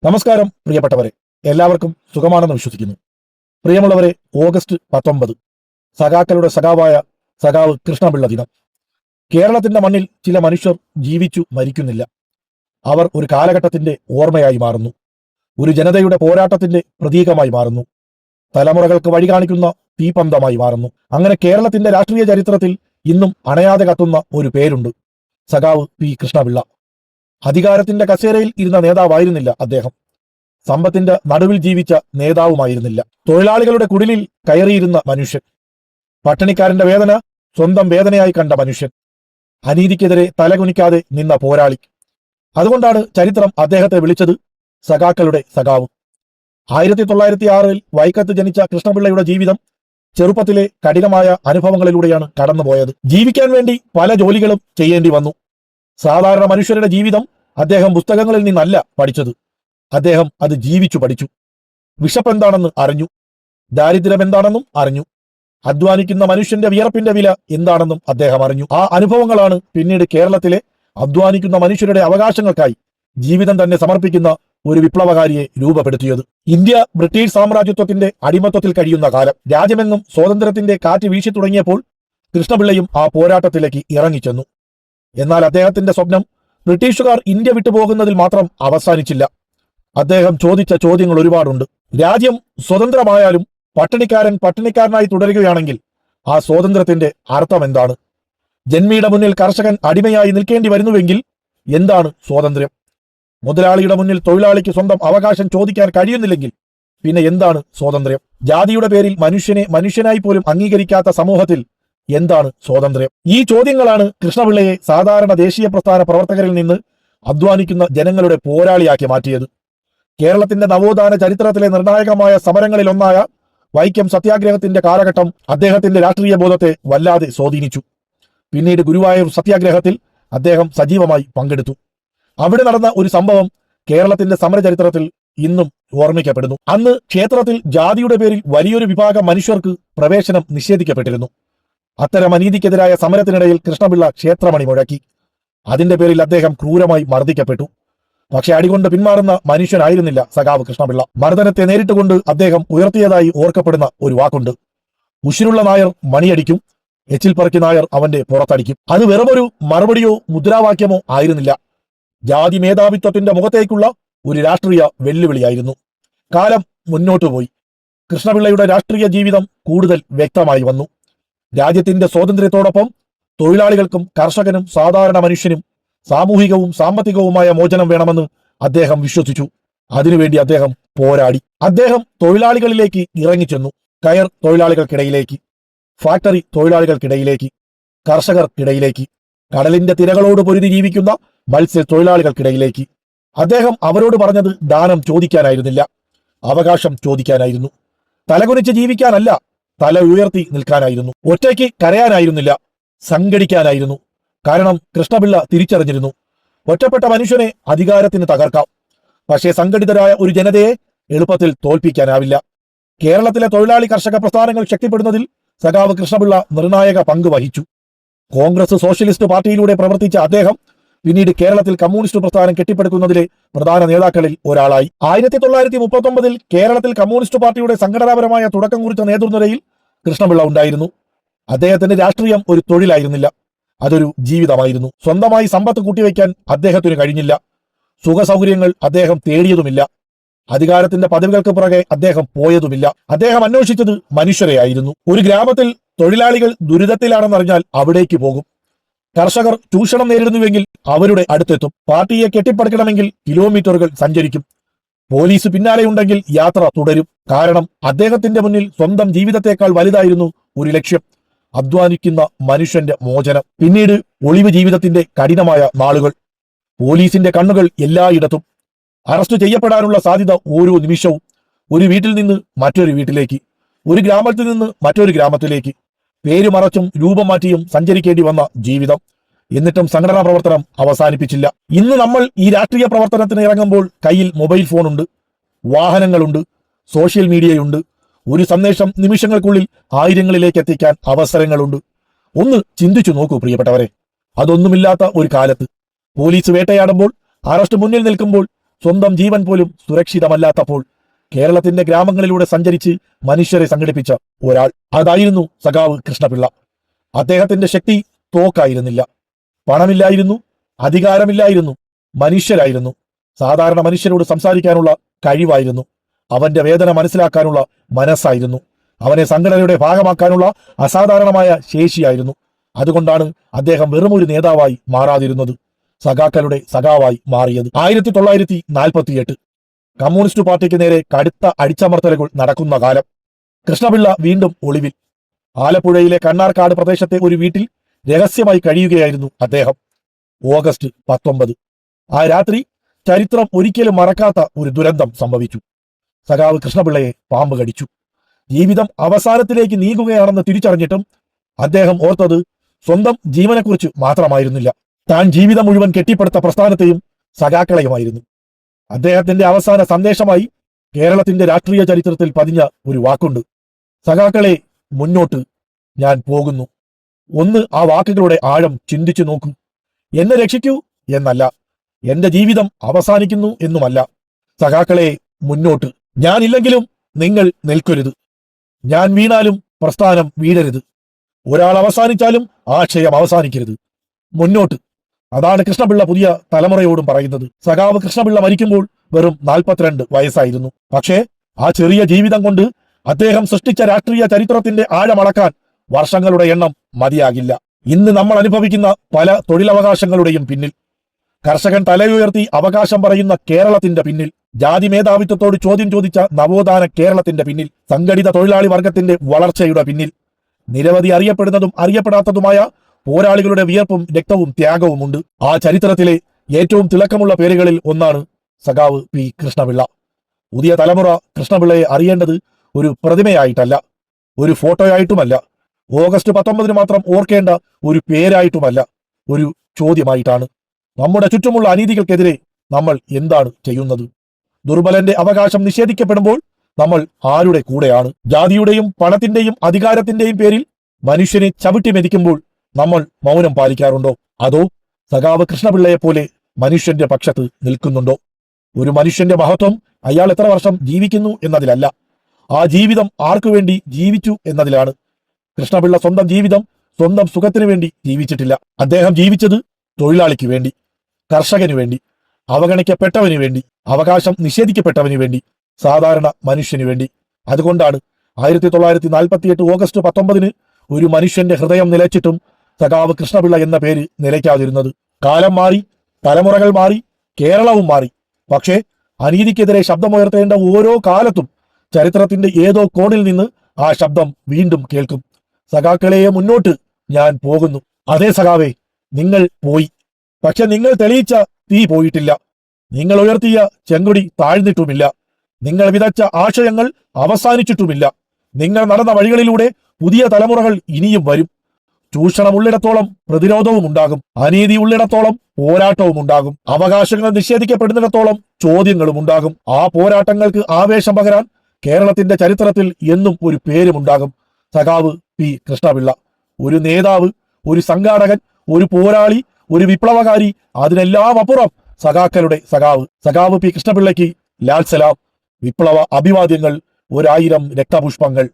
നമസ്കാരം പ്രിയപ്പെട്ടവരെ, എല്ലാവർക്കും സുഖമാണെന്ന് വിശ്വസിക്കുന്നു. പ്രിയമുള്ളവരെ, ഓഗസ്റ്റ് 19 സഖാക്കളുടെ സഖാവായ സഖാവ് കൃഷ്ണപിള്ള ദിനം. കേരളത്തിന്റെ മണ്ണിൽ ചില മനുഷ്യർ ജീവിച്ചു മരിക്കുന്നില്ല. അവർ ഒരു കാലഘട്ടത്തിന്റെ ഓർമ്മയായി മാറുന്നു, ഒരു ജനതയുടെ പോരാട്ടത്തിന്റെ പ്രതീകമായി മാറുന്നു, തലമുറകൾക്ക് വഴി കാണിക്കുന്ന തീപന്തമായി മാറുന്നു. അങ്ങനെ കേരളത്തിന്റെ രാഷ്ട്രീയ ചരിത്രത്തിൽ ഇന്നും അണയാതെ കത്തുന്ന ഒരു പേരുണ്ട്, സഖാവ് പി കൃഷ്ണപിള്ള. അധികാരത്തിന്റെ കസേരയിൽ ഇരുന്ന നേതാവായിരുന്നില്ല അദ്ദേഹം. സമ്പത്തിന്റെ നടുവിൽ ജീവിച്ച നേതാവുമായിരുന്നില്ല. തൊഴിലാളികളുടെ കുടിലിൽ കയറിയിരുന്ന മനുഷ്യൻ, പട്ടിണിക്കാരന്റെ വേദന സ്വന്തം വേദനയായി കണ്ട മനുഷ്യൻ, അനീതിക്കെതിരെ തലകുനിക്കാതെ നിന്ന പോരാളി. അതുകൊണ്ടാണ് ചരിത്രം അദ്ദേഹത്തെ വിളിച്ചത് സഖാക്കളുടെ സഖാവ്. 1906 വൈക്കത്ത് ജനിച്ച കൃഷ്ണപിള്ളയുടെ ജീവിതം ചെറുപ്പത്തിലെ കഠിനമായ അനുഭവങ്ങളിലൂടെയാണ് കടന്നുപോയത്. ജീവിക്കാൻ വേണ്ടി പല ജോലികളും ചെയ്യേണ്ടി വന്നു. സാധാരണ മനുഷ്യരുടെ ജീവിതം അദ്ദേഹം പുസ്തകങ്ങളിൽ നിന്നല്ല പഠിച്ചത്, അദ്ദേഹം അത് ജീവിച്ചു പഠിച്ചു. വിശപ്പ് എന്താണെന്ന് അറിഞ്ഞു, ദാരിദ്ര്യം എന്താണെന്നും അറിഞ്ഞു, അധ്വാനിക്കുന്ന മനുഷ്യന്റെ വിയർപ്പിന്റെ വില എന്താണെന്നും അദ്ദേഹം അറിഞ്ഞു. ആ അനുഭവങ്ങളാണ് പിന്നീട് കേരളത്തിലെ അധ്വാനിക്കുന്ന മനുഷ്യരുടെ അവകാശങ്ങൾക്കായി ജീവിതം തന്നെ സമർപ്പിക്കുന്ന ഒരു വിപ്ലവകാരിയെ രൂപപ്പെടുത്തിയത്. ഇന്ത്യ ബ്രിട്ടീഷ് സാമ്രാജ്യത്വത്തിന്റെ അടിമത്വത്തിൽ കഴിയുന്ന കാലം. രാജ്യമെങ്ങും സ്വാതന്ത്ര്യത്തിന്റെ കാറ്റ് വീശി തുടങ്ങിയപ്പോൾ കൃഷ്ണപിള്ളയും ആ പോരാട്ടത്തിലേക്ക് ഇറങ്ങിച്ചെന്നു. എന്നാൽ അദ്ദേഹത്തിന്റെ സ്വപ്നം ബ്രിട്ടീഷുകാർ ഇന്ത്യ വിട്ടുപോകുന്നതിൽ മാത്രം അവസാനിച്ചില്ല. അദ്ദേഹം ചോദിച്ച ചോദ്യങ്ങൾ ഒരുപാടുണ്ട്. രാജ്യം സ്വതന്ത്രമായാലും പട്ടിണിക്കാരൻ പട്ടിണിക്കാരനായി തുടരുകയാണെങ്കിൽ ആ സ്വാതന്ത്ര്യത്തിന്റെ അർത്ഥം എന്താണ്? ജന്മിയുടെ മുന്നിൽ കർഷകൻ അടിമയായി നിൽക്കേണ്ടി വരുന്നുവെങ്കിൽ എന്താണ് സ്വാതന്ത്ര്യം? മുതലാളിയുടെ മുന്നിൽ തൊഴിലാളിക്ക് സ്വന്തം അവകാശം ചോദിക്കാൻ കഴിയുന്നില്ലെങ്കിൽ പിന്നെ എന്താണ് സ്വാതന്ത്ര്യം? ജാതിയുടെ പേരിൽ മനുഷ്യനെ മനുഷ്യനായി പോലും അംഗീകരിക്കാത്ത സമൂഹത്തിൽ എന്താണ് സ്വാതന്ത്ര്യം? ഈ ചോദ്യങ്ങളാണ് കൃഷ്ണപിള്ളയെ സാധാരണ ദേശീയ പ്രസ്ഥാന പ്രവർത്തകരിൽ നിന്ന് അധ്വാനിക്കുന്ന ജനങ്ങളുടെ പോരാളിയാക്കി മാറ്റിയത്. കേരളത്തിന്റെ നവോത്ഥാന ചരിത്രത്തിലെ നിർണായകമായ സമരങ്ങളിലൊന്നായ വൈക്കം സത്യാഗ്രഹത്തിന്റെ കാലഘട്ടം അദ്ദേഹത്തിന്റെ രാഷ്ട്രീയ ബോധത്തെ വല്ലാതെ സ്വാധീനിച്ചു. പിന്നീട് ഗുരുവായൂർ സത്യാഗ്രഹത്തിൽ അദ്ദേഹം സജീവമായി പങ്കെടുത്തു. അവിടെ നടന്ന ഒരു സംഭവം കേരളത്തിന്റെ സമരചരിത്രത്തിൽ ഇന്നും ഓർമ്മിക്കപ്പെടുന്നു. അന്ന് ക്ഷേത്രത്തിൽ ജാതിയുടെ പേരിൽ വലിയൊരു വിഭാഗം മനുഷ്യർക്ക് പ്രവേശനം നിഷേധിക്കപ്പെട്ടിരുന്നു. അത്തരം അനീതിക്കെതിരായ സമരത്തിനിടയിൽ കൃഷ്ണപിള്ള ക്ഷേത്രമണി മുഴക്കി. അതിന്റെ പേരിൽ അദ്ദേഹം ക്രൂരമായി മർദ്ദിക്കപ്പെട്ടു. പക്ഷെ അടികൊണ്ട് പിന്മാറുന്ന മനുഷ്യനായിരുന്നില്ല സഖാവ് കൃഷ്ണപിള്ള. മർദ്ദനത്തെ നേരിട്ടുകൊണ്ട് അദ്ദേഹം ഉയർത്തിയതായി ഓർക്കപ്പെടുന്ന ഒരു വാക്കുണ്ട്: ഉശിരുള്ള നായർ മണിയടിക്കും, എച്ചിൽ പറക്കി നായർ അവന്റെ പുറത്തടിക്കും. അത് വെറുമൊരു മറുപടിയോ മുദ്രാവാക്യമോ ആയിരുന്നില്ല, ജാതി മേധാവിത്വത്തിന്റെ മുഖത്തേക്കുള്ള ഒരു രാഷ്ട്രീയ വെല്ലുവിളിയായിരുന്നു. കാലം മുന്നോട്ടു പോയി. കൃഷ്ണപിള്ളയുടെ രാഷ്ട്രീയ ജീവിതം കൂടുതൽ വ്യക്തമായി വന്നു. രാജ്യത്തിന്റെ സ്വാതന്ത്ര്യത്തോടൊപ്പം തൊഴിലാളികൾക്കും കർഷകനും സാധാരണ മനുഷ്യനും സാമൂഹികവും സാമ്പത്തികവുമായ മോചനം വേണമെന്ന് അദ്ദേഹം വിശ്വസിച്ചു. അതിനുവേണ്ടി അദ്ദേഹം പോരാടി. അദ്ദേഹം തൊഴിലാളികളിലേക്ക് ഇറങ്ങിച്ചെന്നു. കയർ തൊഴിലാളികൾക്കിടയിലേക്ക്, ഫാക്ടറി തൊഴിലാളികൾക്കിടയിലേക്ക്, കർഷകർക്കിടയിലേക്ക്, കടലിന്റെ തിരകളോട് പൊരുതി ജീവിക്കുന്ന മത്സ്യ തൊഴിലാളികൾക്കിടയിലേക്ക്. അദ്ദേഹം അവരോട് പറഞ്ഞത് ദാനം ചോദിക്കാനായിരുന്നില്ല, അവകാശം ചോദിക്കാനായിരുന്നു. തലകുനിച്ച് ജീവിക്കാനല്ല, തല ഉയർത്തി നിൽക്കാനായിരുന്നു. ഒറ്റയ്ക്ക് കരയാനായിരുന്നില്ല, സംഘടിക്കാനായിരുന്നു. കാരണം കൃഷ്ണപിള്ള തിരിച്ചറിഞ്ഞിരുന്നു, ഒറ്റപ്പെട്ട മനുഷ്യനെ അധികാരത്തിന് തകർക്കാം, പക്ഷേ സംഘടിതരായ ഒരു ജനതയെ എളുപ്പത്തിൽ തോൽപ്പിക്കാനാവില്ല. കേരളത്തിലെ തൊഴിലാളി കർഷക പ്രസ്ഥാനങ്ങൾ ശക്തിപ്പെടുന്നതിൽ സഖാവ് കൃഷ്ണപിള്ള നിർണായക പങ്ക് വഹിച്ചു. കോൺഗ്രസ് സോഷ്യലിസ്റ്റ് പാർട്ടിയിലൂടെ പ്രവർത്തിച്ച അദ്ദേഹം പിന്നീട് കേരളത്തിൽ കമ്മ്യൂണിസ്റ്റ് പ്രസ്ഥാനം കെട്ടിപ്പടുക്കുന്നതിലെ പ്രധാന നേതാക്കളിൽ ഒരാളായി. 1939 കേരളത്തിൽ കമ്മ്യൂണിസ്റ്റ് പാർട്ടിയുടെ സംഘടനാപരമായ തുടക്കം കുറിച്ച നേതൃനിരയിൽ കൃഷ്ണപിള്ള ഉണ്ടായിരുന്നു. അദ്ദേഹത്തിന്റെ രാഷ്ട്രീയം ഒരു തൊഴിലായിരുന്നില്ല, അതൊരു ജീവിതമായിരുന്നു. സ്വന്തമായി സമ്പത്ത് കൂട്ടിവെക്കാൻ അദ്ദേഹത്തിന് കഴിഞ്ഞില്ല. സുഖസൗകര്യങ്ങൾ അദ്ദേഹം തേടിയതുമില്ല. അധികാരത്തിന്റെ പദവികൾക്ക് പുറകെ അദ്ദേഹം പോയതുമില്ല. അദ്ദേഹം അന്വേഷിച്ചത് മനുഷ്യരെയായിരുന്നു. ഒരു ഗ്രാമത്തിൽ തൊഴിലാളികൾ ദുരിതത്തിലാണെന്നറിഞ്ഞാൽ അവിടേക്ക് പോകും. കർഷകർ ചൂഷണം നേരിടുന്നുവെങ്കിൽ അവരുടെ അടുത്തെത്തും. പാർട്ടിയെ കെട്ടിപ്പടുക്കണമെങ്കിൽ കിലോമീറ്ററുകൾ സഞ്ചരിക്കും. പോലീസ് പിന്നാലെയുണ്ടെങ്കിൽ യാത്ര തുടരും. കാരണം അദ്ദേഹത്തിന്റെ മുന്നിൽ സ്വന്തം ജീവിതത്തെക്കാൾ വലുതായിരുന്നു ഒരു ലക്ഷ്യം: അധ്വാനിക്കുന്ന മനുഷ്യന്റെ മോചനം. പിന്നീട് ഒളിവ് ജീവിതത്തിന്റെ കഠിനമായ നാളുകൾ. പോലീസിന്റെ കണ്ണുകൾ എല്ലായിടത്തും. അറസ്റ്റ് ചെയ്യപ്പെടാനുള്ള സാധ്യത ഓരോ നിമിഷവും. ഒരു വീട്ടിൽ നിന്ന് മറ്റൊരു വീട്ടിലേക്ക്, ഒരു ഗ്രാമത്തിൽ നിന്ന് മറ്റൊരു ഗ്രാമത്തിലേക്ക്, പേര് മറച്ചും രൂപം മാറ്റിയും സഞ്ചരിക്കേണ്ടി വന്ന ജീവിതം. എന്നിട്ടും സംഘടനാ പ്രവർത്തനം അവസാനിപ്പിച്ചില്ല. ഇന്ന് നമ്മൾ ഈ രാഷ്ട്രീയ പ്രവർത്തനത്തിന് ഇറങ്ങുമ്പോൾ കയ്യിൽ മൊബൈൽ ഫോണുണ്ട്, വാഹനങ്ങളുണ്ട്, സോഷ്യൽ മീഡിയയുണ്ട്. ഒരു സന്ദേശം നിമിഷങ്ങൾക്കുള്ളിൽ ആയിരങ്ങളിലേക്ക് എത്തിക്കാൻ അവസരങ്ങളുണ്ട്. ഒന്ന് ചിന്തിച്ചു നോക്കൂ പ്രിയപ്പെട്ടവരെ. അതൊന്നുമില്ലാത്ത ഒരു കാലത്ത് പോലീസ് വേട്ടയാടുമ്പോൾ, അറസ്റ്റ് മുന്നിൽ നിൽക്കുമ്പോൾ, സ്വന്തം ജീവൻ പോലും സുരക്ഷിതമല്ലാത്തപ്പോൾ കേരളത്തിന്റെ ഗ്രാമങ്ങളിലൂടെ സഞ്ചരിച്ച് മനുഷ്യരെ സംഘടിപ്പിച്ച ഒരാൾ. അതായിരുന്നു സഖാവ് കൃഷ്ണപിള്ള. അദ്ദേഹത്തിന്റെ ശക്തി തോക്കായിരുന്നില്ല, പണമില്ലായിരുന്നു, അധികാരമില്ലായിരുന്നു, മനുഷ്യരായിരുന്നു. സാധാരണ മനുഷ്യരോട് സംസാരിക്കാനുള്ള കഴിവായിരുന്നു, അവന്റെ വേദന മനസ്സിലാക്കാനുള്ള മനസ്സായിരുന്നു, അവനെ സംഘടനയുടെ ഭാഗമാക്കാനുള്ള അസാധാരണമായ ശേഷിയായിരുന്നു. അതുകൊണ്ടാണ് അദ്ദേഹം വെറുമൊരു നേതാവായി മാറാതിരുന്നത്, സഖാക്കളുടെ സഖാവായി മാറിയത്. 1948 കമ്മ്യൂണിസ്റ്റ് പാർട്ടിക്ക് നേരെ കടുത്ത അടിച്ചമർത്തലുകൾ നടക്കുന്ന കാലം. കൃഷ്ണപിള്ള വീണ്ടും ഒളിവിൽ. ആലപ്പുഴയിലെ കണ്ണാർക്കാട് പ്രദേശത്തെ ഒരു വീട്ടിൽ രഹസ്യമായി കഴിയുകയായിരുന്നു അദ്ദേഹം. ഓഗസ്റ്റ് 19 ആ രാത്രി ചരിത്രം ഒരിക്കലും മറക്കാത്ത ഒരു ദുരന്തം സംഭവിച്ചു. സഖാവ് കൃഷ്ണപിള്ളയെ പാമ്പ് കടിച്ചു. ജീവിതം അവസാനത്തിലേക്ക് നീങ്ങുകയാണെന്ന് തിരിച്ചറിഞ്ഞിട്ടും അദ്ദേഹം ഓർത്തത് സ്വന്തം ജീവനെക്കുറിച്ച് മാത്രമായിരുന്നില്ല, താൻ ജീവിതം മുഴുവൻ കെട്ടിപ്പടുത്ത പ്രസ്ഥാനത്തെയും സഖാക്കളെയുമായിരുന്നു. അദ്ദേഹത്തിന്റെ അവസാന സന്ദേശമായി കേരളത്തിന്റെ രാഷ്ട്രീയ ചരിത്രത്തിൽ പതിഞ്ഞ ഒരു വാക്കുണ്ട്: സഖാക്കളെ, മുന്നോട്ട് ഞാൻ പോകുന്നു. ഒന്ന് ആ വാക്കുകളുടെ ആഴം ചിന്തിച്ചു നോക്കൂ. എന്നെ രക്ഷിക്കൂ എന്നല്ല, എന്റെ ജീവിതം അവസാനിക്കുന്നു എന്നുമല്ല. സഖാക്കളെ, മുന്നോട്ട്. ഞാനില്ലെങ്കിലും നിങ്ങൾ നിൽക്കരുത്. ഞാൻ വീണാലും പ്രസ്ഥാനം വീഴരുത്. ഒരാൾ അവസാനിച്ചാലും ആശയം അവസാനിക്കരുത്. മുന്നോട്ട്. അതാണ് കൃഷ്ണപിള്ള പുതിയ തലമുറയോടും പറയുന്നത്. സഖാവ് കൃഷ്ണപിള്ള മരിക്കുമ്പോൾ വെറും 42 വയസ്സായിരുന്നു. പക്ഷേ ആ ചെറിയ ജീവിതം കൊണ്ട് അദ്ദേഹം സൃഷ്ടിച്ച രാഷ്ട്രീയ ചരിത്രത്തിന്റെ ആഴമളക്കാൻ വർഷങ്ങളുടെ എണ്ണം മതിയാകില്ല. ഇന്ന് നമ്മൾ അനുഭവിക്കുന്ന പല തൊഴിലവകാശങ്ങളുടെയും പിന്നിൽ, കർഷകൻ തലയുയർത്തി അവകാശം പറയുന്ന കേരളത്തിന്റെ പിന്നിൽ, ജാതി മേധാവിത്വത്തോട് ചോദ്യം ചോദിച്ച നവോത്ഥാന കേരളത്തിന്റെ പിന്നിൽ, സംഘടിത തൊഴിലാളി വർഗത്തിന്റെ വളർച്ചയുടെ പിന്നിൽ നിരവധി അറിയപ്പെടുന്നതും അറിയപ്പെടാത്തതുമായ പോരാളികളുടെ വിയർപ്പും രക്തവും ത്യാഗവുമുണ്ട്. ആ ചരിത്രത്തിലെ ഏറ്റവും തിളക്കമുള്ള പേരുകളിൽ ഒന്നാണ് സഖാവ് പി കൃഷ്ണപിള്ള. പുതിയ തലമുറ കൃഷ്ണപിള്ളയെ അറിയേണ്ടത് ഒരു പ്രതിമയായിട്ടല്ല, ഒരു ഫോട്ടോയായിട്ടുമല്ല, ഓഗസ്റ്റ് 19 മാത്രം ഓർക്കേണ്ട ഒരു പേരായിട്ടുമല്ല, ഒരു ചോദ്യമായിട്ടാണ്. നമ്മുടെ ചുറ്റുമുള്ള അനീതികൾക്കെതിരെ നമ്മൾ എന്താണ് ചെയ്യുന്നത്? ദുർബലന്റെ അവകാശം നിഷേധിക്കപ്പെടുമ്പോൾ നമ്മൾ ആരുടെ കൂടെയാണ്? ജാതിയുടെയും പണത്തിന്റെയും അധികാരത്തിന്റെയും പേരിൽ മനുഷ്യനെ ചവിട്ടി മെതിക്കുമ്പോൾ നമ്മൾ മൗനം പാലിക്കാറുണ്ടോ? അതോ സഖാവ് കൃഷ്ണപിള്ളയെ പോലെ മനുഷ്യന്റെ പക്ഷത്ത് നിൽക്കുന്നുണ്ടോ? ഒരു മനുഷ്യന്റെ മഹത്വം അയാൾ എത്ര വർഷം ജീവിക്കുന്നു എന്നതിലല്ല, ആ ജീവിതം ആർക്കു വേണ്ടി ജീവിച്ചു എന്നതിലാണ്. കൃഷ്ണപിള്ള സ്വന്തം ജീവിതം സ്വന്തം സുഖത്തിനു വേണ്ടി ജീവിച്ചിട്ടില്ല. അദ്ദേഹം ജീവിച്ചത് തൊഴിലാളിക്ക് വേണ്ടി, കർഷകന് വേണ്ടി, അവഗണിക്കപ്പെട്ടവന് വേണ്ടി, അവകാശം നിഷേധിക്കപ്പെട്ടവന് വേണ്ടി, സാധാരണ മനുഷ്യന് വേണ്ടി. അതുകൊണ്ടാണ് 1948 ഓഗസ്റ്റ് 19 ഒരു മനുഷ്യന്റെ ഹൃദയം നിലച്ചിട്ടും സഖാവ് കൃഷ്ണപിള്ള എന്ന പേര് നിലയ്ക്കാതിരുന്നത്. കാലം മാറി, തലമുറകൾ മാറി, കേരളവും മാറി. പക്ഷേ അനീതിക്കെതിരെ ശബ്ദമുയർത്തേണ്ട ഓരോ കാലത്തും ചരിത്രത്തിന്റെ ഏതോ കോണിൽ നിന്ന് ആ ശബ്ദം വീണ്ടും കേൾക്കും. സഖാക്കളെ, മുന്നോട്ട് ഞാൻ പോകുന്നു. അതേ സഖാവേ, നിങ്ങൾ പോയി. പക്ഷെ നിങ്ങൾ തെളിയിച്ച തീ പോയിട്ടില്ല. നിങ്ങൾ ഉയർത്തിയ ചെങ്കൊടി താഴ്ന്നിട്ടുമില്ല. നിങ്ങൾ വിതച്ച ആശയങ്ങൾ അവസാനിച്ചിട്ടുമില്ല. നിങ്ങൾ നടന്ന വഴികളിലൂടെ പുതിയ തലമുറകൾ ഇനിയും വരും. ചൂഷണം ഉള്ളിടത്തോളം പ്രതിരോധവും ഉണ്ടാകും, അനീതി ഉള്ളിടത്തോളം പോരാട്ടവും ഉണ്ടാകും, അവകാശങ്ങൾ നിഷേധിക്കപ്പെടുന്നിടത്തോളം ചോദ്യങ്ങളും ഉണ്ടാകും. ആ പോരാട്ടങ്ങൾക്ക് ആവേശം പകരാൻ കേരളത്തിന്റെ ചരിത്രത്തിൽ എന്നും ഒരു പേരുമുണ്ടാകും: സഖാവ് പി കൃഷ്ണപിള്ള. ഒരു നേതാവ്, ഒരു സംഘാടകൻ, ഒരു പോരാളി, ഒരു വിപ്ലവകാരി, അതിനെല്ലാം അപ്പുറം സഖാക്കളുടെ സഖാവ്. സഖാവ് പി കൃഷ്ണപിള്ളയ്ക്ക് ലാൽ സലാം. വിപ്ലവ അഭിവാദ്യങ്ങൾ, 1000 രക്തപുഷ്പങ്ങൾ.